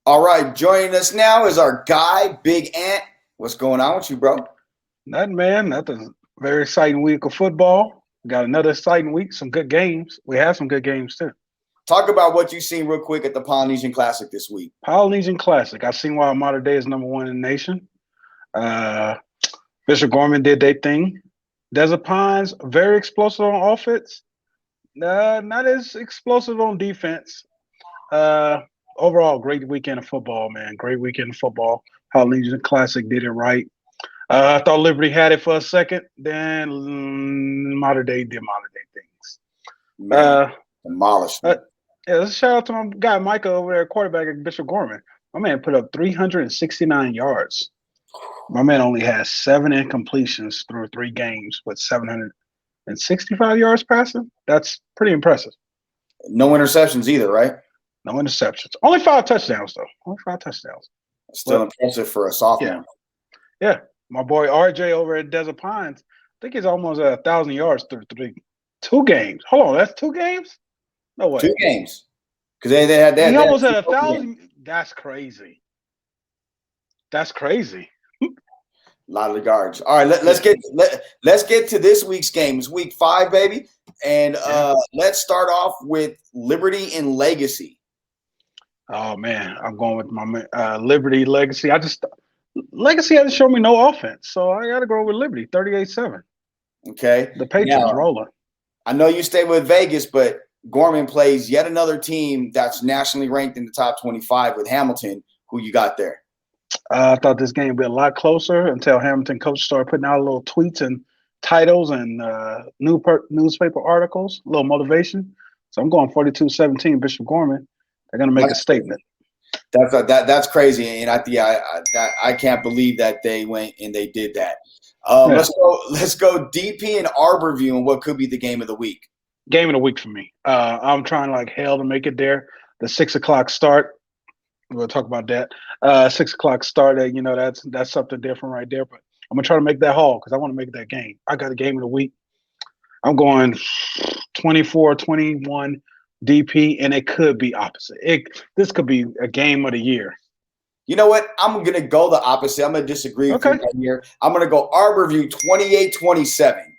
All right, joining us now is our guy, Big Ant. What's going on with you, bro? Nothing, man. Nothing. Very exciting week of football. We got another exciting week. Some good games. We have some good games too. Talk about what you've seen real quick at the Polynesian Classic this week. Polynesian Classic. I've seen why Mater Dei is #1 in the nation. Bishop Gorman did their thing. Desert Pines, very explosive on offense. Not as explosive on defense. Overall, great weekend of football, man. Great weekend of football. Polynesian Classic did it right. I thought Liberty had it for a second. Then Mater Dei did Mater Dei things. Man, demolished. Yeah, let's shout out to my guy Micah over there, quarterback at Bishop Gorman. My man put up 369 yards. My man only has 7 incompletions through 3 games with 765 yards passing. That's pretty impressive. No interceptions either, right? No interceptions. Only 5 touchdowns, though. Only 5 touchdowns. Still impressive for a sophomore. Yeah. My boy RJ over at Desert Pines, I think he's almost at 1,000 yards through 2 games. Hold on, that's 2 games? No way. 2 games. Because they had that. He almost had 1,000. That's crazy. That's crazy. A lot of regards. All right, let's get to this week's game. It's week 5, baby. And let's start off with Liberty and Legacy. Oh man, I'm going with my Liberty Legacy. Legacy hasn't shown me no offense, so I got to go with Liberty 38-7. Okay, the Patriots rolling. I know you stay with Vegas, but Gorman plays yet another team that's nationally ranked in the top 25 with Hamilton. Who you got there? I thought this game would be a lot closer until Hamilton coach started putting out little tweets and titles and newspaper articles, a little motivation. So I'm going 42-17 Bishop Gorman. They're going to make a statement. That's crazy, and I can't believe that they went and they did that. Let's go DP and Arborview and what could be the game of the week. Game of the week for me. I'm trying like hell to make it there. The 6:00 start. We'll talk about that. 6:00 start. That's something different right there. But I'm gonna try to make that haul because I want to make that game. I got a game of the week. I'm going 24-21 DP, and it could be opposite. This could be a game of the year. You know what? I'm gonna go the opposite. I'm gonna disagree with you right here. I'm gonna go Arborview 28-27.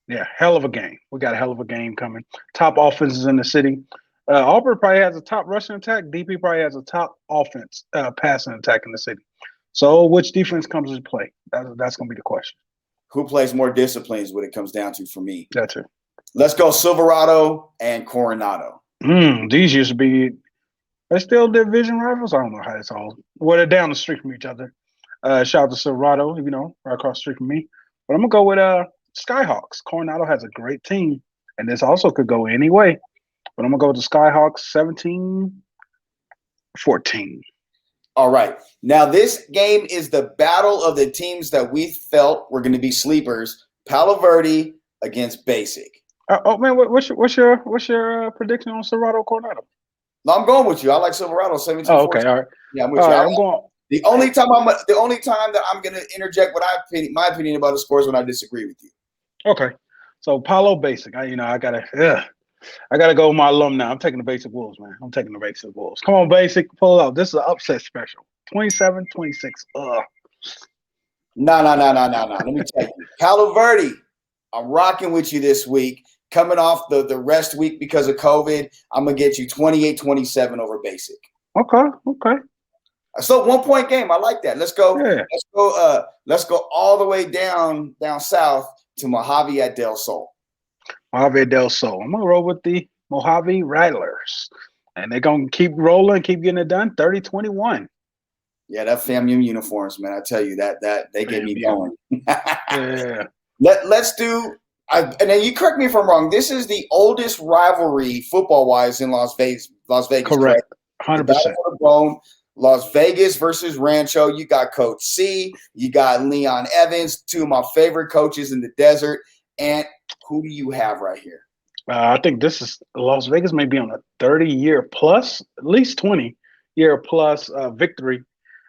Yeah, hell of a game. We got a hell of a game coming. Top offenses in the city. Auburn probably has a top rushing attack. DP probably has a top offense passing attack in the city. So which defense comes into play? That's going to be the question. Who plays more disciplines when it comes down to for me? That's it. Let's go Silverado and Coronado. These used to be – they're still division rivals? I don't know how it's all – well, they're down the street from each other. Shout out to Silverado, right across the street from me. But I'm going to go with Skyhawks. Coronado has a great team, and this also could go any way. But I'm going to go with the Skyhawks 17-14. All right. Now, this game is the battle of the teams that we felt were going to be sleepers. Palo Verde against Basic. Man, what's your prediction on Silverado Coronado? No, I'm going with you. I like Silverado 17-14. Oh, okay. All right. Yeah, I'm with you. I'm going. The only time that I'm going to interject my opinion about the scores when I disagree with you. Okay. So Palo Basic. I gotta go with my alumni. I'm taking the Basic Wolves, man. I'm taking the Basic Wolves. Come on, Basic, pull it out. This is an upset special. 27-26. No. Let me tell you. Palo Verde, I'm rocking with you this week. Coming off the rest week because of COVID, I'm gonna get you 28-27 over Basic. Okay. So 1-point game. I like that. Let's go. Yeah. Let's go all the way down south to Mojave at Del Sol. Mojave Del Sol. I'm going to roll with the Mojave Rattlers. And they're going to keep rolling, keep getting it done. 30-21. Yeah, that FAMU uniforms, man. I tell you, that they get me going. Yeah. Let's do and then you correct me if I'm wrong. This is the oldest rivalry football-wise in Las Vegas. Correct. 100%. Las Vegas versus Rancho. You got Coach C. You got Leon Evans, 2 of my favorite coaches in the desert. And who do you have right here? I think this is Las Vegas may be on a 30-year plus, at least 20-year plus victory.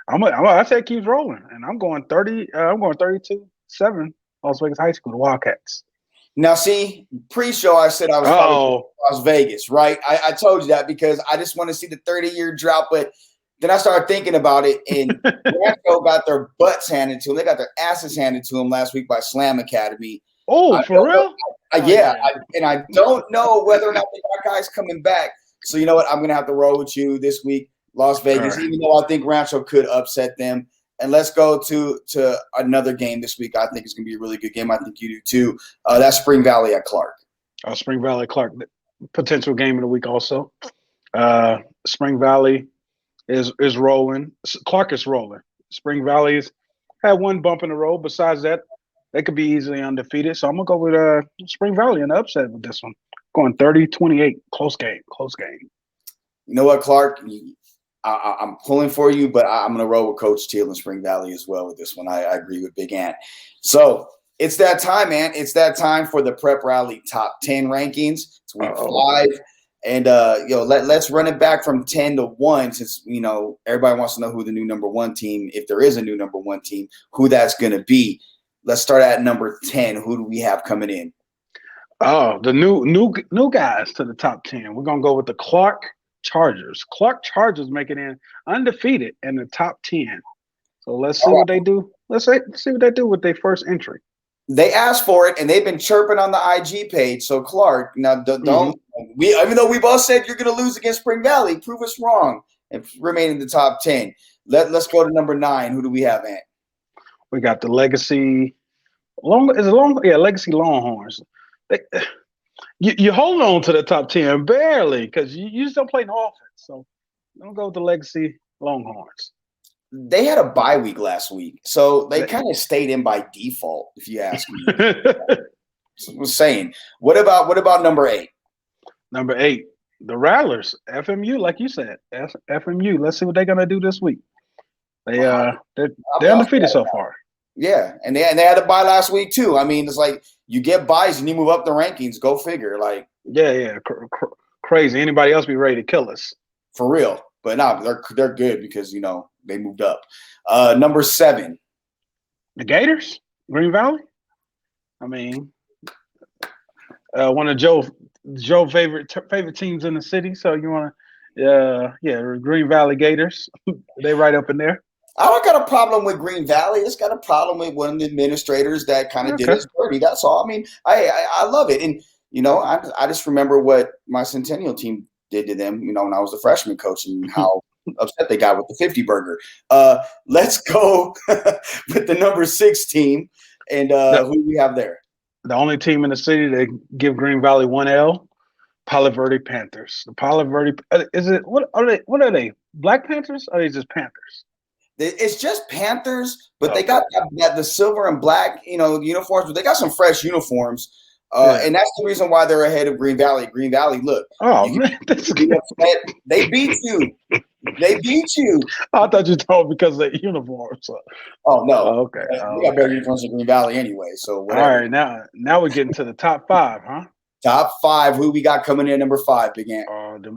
I say it keeps rolling, and I'm going 30. I'm going 32-7. Las Vegas High School, the Wildcats. Now, see, pre-show I said I was Las Vegas, right? I told you that because I just want to see the 30-year drought, but Then I started thinking about it, and Rancho got their butts handed to them. They got their asses handed to them last week by Slam Academy. Oh, for real? And I don't know whether or not they got guys coming back. So you know what? I'm going to have to roll with you this week, Las Vegas, even though I think Rancho could upset them. And let's go to another game this week. I think it's going to be a really good game. I think you do too. That's Spring Valley at Clark. Spring Valley Clark, potential game of the week also. Spring Valley is rolling. Clark is rolling. Spring Valley's had one bump in the road. Besides that, they could be easily undefeated. So I'm going to go with Spring Valley in the upset with this one. Going 30-28. Close game. You know what, Clark? I'm pulling for you, but I'm going to roll with Coach Teal in Spring Valley as well with this one. I agree with Big Ant. So it's that time, man. It's that time for the Prep Rally Top 10 rankings. It's week 5. And, let's run it back from 10 to 1 since, everybody wants to know who the new number 1 team, if there is a new number 1 team, who that's going to be. Let's start at number 10. Who do we have coming in? Oh, the new guys to the top 10. We're going to go with the Clark Chargers. Clark Chargers making in undefeated in the top 10. So let's see what they do. Let's see what they do with their first entry. They asked for it, and they've been chirping on the IG page. So Clark, now don't even though we both said you're going to lose against Spring Valley, prove us wrong and remain in the top 10. Let's go to number 9. Who do we have, Ant? We got the Legacy Legacy Longhorns. You hold on to the top 10 barely because you just don't play no offense. So I'm gonna go with the Legacy Longhorns. They had a bye week last week, so they kind of stayed in by default, if you ask me. I was saying. What about number 8? Number 8, the Rattlers, FMU, like you said, FMU. Let's see what they're gonna do this week. They're undefeated so far. Yeah, and they had a bye last week too. I mean, it's like you get buys and you move up the rankings. Go figure. Like crazy. Anybody else be ready to kill us for real? But no, they're good because they moved up. Number 7, the Gators, Green Valley. I mean, one of Joe's favorite teams in the city. So you want to, Green Valley Gators. They right up in there. I don't got a problem with Green Valley. It's got a problem with one of the administrators that kind of did his dirty. That's all. I mean, I love it. And, I just remember what my Centennial team did to them, when I was a freshman coach and how upset they got with the 50 burger. Let's go with the number 6 team. And who do we have there? The only team in the city that give Green Valley 1 L, Palo Verde Panthers. The Palo Verde, what are they? Black Panthers? Or are they just Panthers? It's just Panthers, but they got the silver and black, uniforms. But they got some fresh uniforms, and that's the reason why they're ahead of Green Valley. Green Valley, look, man, they beat you. They beat you. I thought you told because of the uniforms. Oh no, okay. We got better uniforms than Green Valley anyway. So whatever. All right, now we're getting to the top 5, huh? Top 5. Who we got coming in number 5, Big Ant?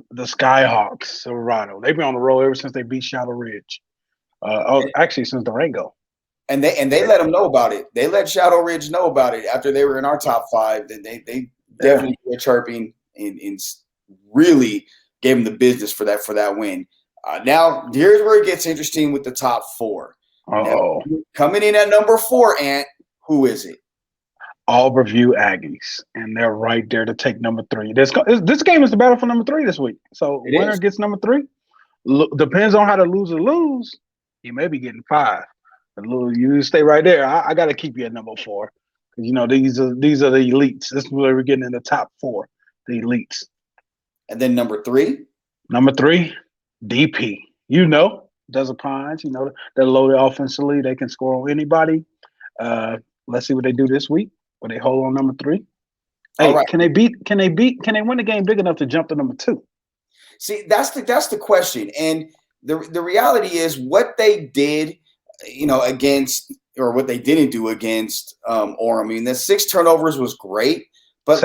The Skyhawks, Silverado. They've been on the roll ever since they beat Shadow Ridge. Actually, since Arrigo. And they let them know about it. They let Shadow Ridge know about it after they were in our top 5. Then they definitely were chirping and really gave them the business for that win. Now here's where it gets interesting with the top 4. Now, coming in at number 4, Ant, who is it? Albertview Aggies, and they're right there to take number 3. This game is the battle for number 3 this week. So winner gets number 3. Depends on how the loser lose. You may be getting 5. You stay right there. I got to keep you at number 4 because these are the elites. This is where we're getting in the top 4, the elites. And then number 3. Number 3, DP. Desert Pines. They're loaded offensively. They can score on anybody. Let's see what they do this week. Will they hold on number 3? Hey, right. Can they win the game big enough to jump to number 2? See, that's the question. And the reality is what they did, against or what they didn't do against Orem. I mean, the 6 turnovers was great, but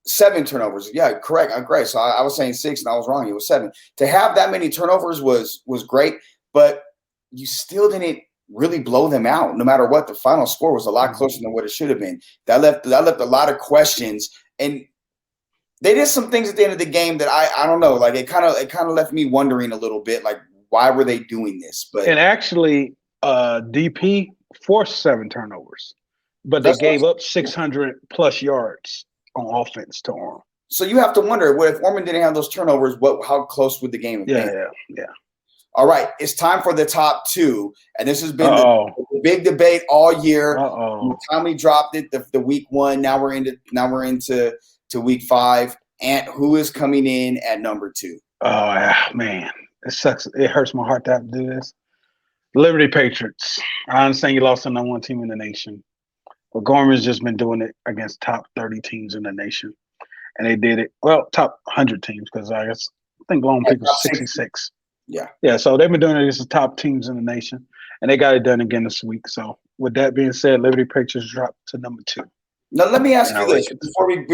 7 turnovers. Yeah, correct. Great. So I was saying 6 and I was wrong. It was 7. To have that many turnovers was great, but you still didn't really blow them out. No matter what, the final score was a lot closer than what it should have been. That left a lot of questions, and they did some things at the end of the game that I don't know. Like it kind of left me wondering a little bit. Like, why were they doing this? But and actually, DP forced 7 turnovers, but they gave up 600 plus yards on offense to Orem. So you have to wonder, what if Orem didn't have those turnovers? How close would the game have been? Yeah. All right, it's time for the top 2, and this has been the big debate all year. Time we dropped it, the week 1. Now we're into week 5. And who is coming in at number 2? Oh man, it sucks. It hurts my heart to have to do this. Liberty Patriots. I understand you lost to the number 1 team in the nation, but Gorman's just been doing it against top 30 teams in the nation, and they did it top 100 teams because I think Lone Peak was 66. Yeah. So they've been doing it against the top teams in the nation, and they got it done again this week. So with that being said, Liberty Patriots dropped to number 2. Now let me ask you this before we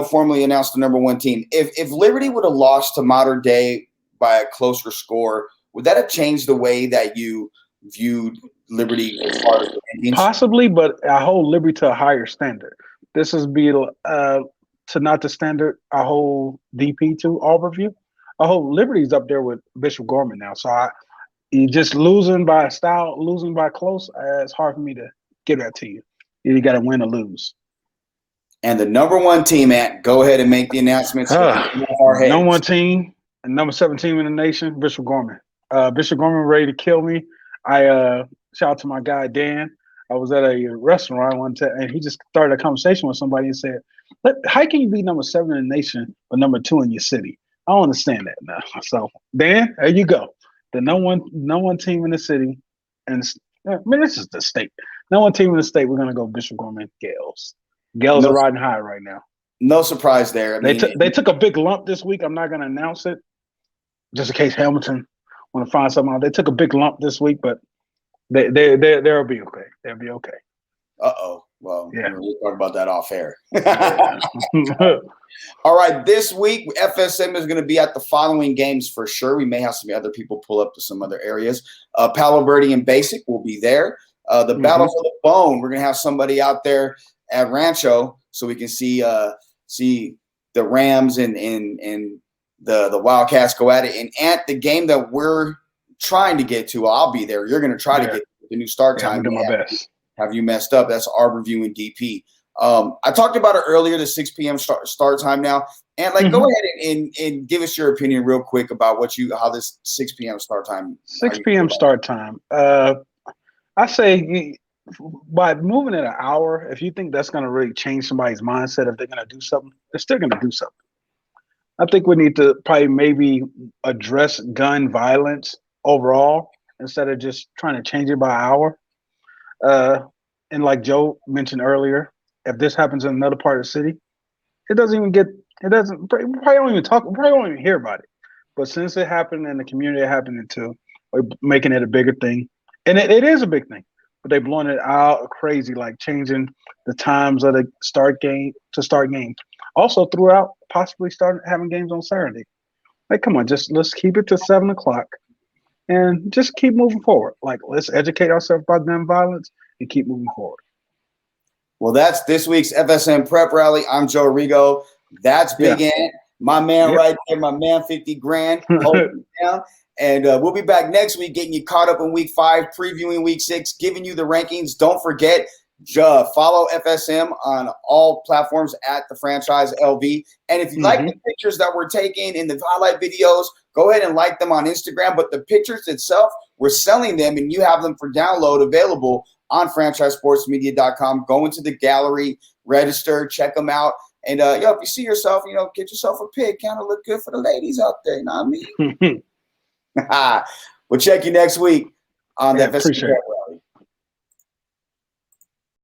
formally announce the number 1 team. If Liberty would have lost to Mater Dei by a closer score, would that have changed the way that you viewed Liberty as far as the rankings? Possibly, but I hold Liberty to a higher standard. This is to not the standard I hold DP to Albertview. I hold Liberty's up there with Bishop Gorman now. So you just losing by style, losing by close. It's hard for me to give that to you. You got to win or lose. And the number 1 team, Ant, go ahead and make the announcements. Number 1 team and number 7 team in the nation, Bishop Gorman. Bishop Gorman ready to kill me. I shout out to my guy Dan. I was at a restaurant one time, and he just started a conversation with somebody and said, "How can you be number 7 in the nation but number 2 in your city?" I don't understand that now. So Dan, there you go. The number one team in the city, and this is the state. Number 1 team in the state. We're gonna go Bishop Gorman Gales. Gales are riding high right now. No surprise there. They took a big lump this week. I'm not gonna announce it, just in case Hamilton want to find something out. They took a big lump this week, but they'll be okay. They'll be okay. Well, yeah, we'll talk about that off air. All right, this week FSM is going to be at the following games for sure. We may have some other people pull up to some other areas. Palo, Verde, and Basic will be there. The Battle for the Bone, we're going to have somebody out there at Rancho so we can see the Rams and the Wildcats go at it. And at the game that we're trying to get to, I'll be there. You're going to try to get the new start time. I'm doing my best. Have you messed up? That's Arborview and DP. I talked about it earlier, the 6 p.m. start time now. And go ahead and give us your opinion real quick about how this 6 p.m. start time. 6 p.m. start time. I say by moving it an hour, if you think that's going to really change somebody's mindset, if they're going to do something, they're still going to do something. I think we need to probably maybe address gun violence overall instead of just trying to change it by hour. And like Joe mentioned earlier, if this happens in another part of the city, we probably don't even hear about it. But since it happened in the community it happened into, we're making it a bigger thing. And it is a big thing, but they're blowing it out crazy, like changing the times of the start games. Also throughout, possibly start having games on Saturday. Like, come on, let's keep it to 7 o'clock and just keep moving forward. Like, let's educate ourselves about gun violence and keep moving forward. Well, that's this week's FSM Prep Rally. I'm Joe Arrigo. That's Big Ant, my man right there, my man, 50 grand. Holding down. And we'll be back next week getting you caught up in week 5, previewing week 6, giving you the rankings. Don't forget, follow FSM on all platforms at the franchise LV. And if you like the pictures that we're taking in the highlight videos, go ahead and like them on Instagram. But the pictures itself, we're selling them and you have them for download available on franchisesportsmedia.com. Go into the gallery, register, check them out. And if you see yourself, get yourself a pic. Kind of look good for the ladies out there. You know what I mean? We'll check you next week on the FSM Prep Rally.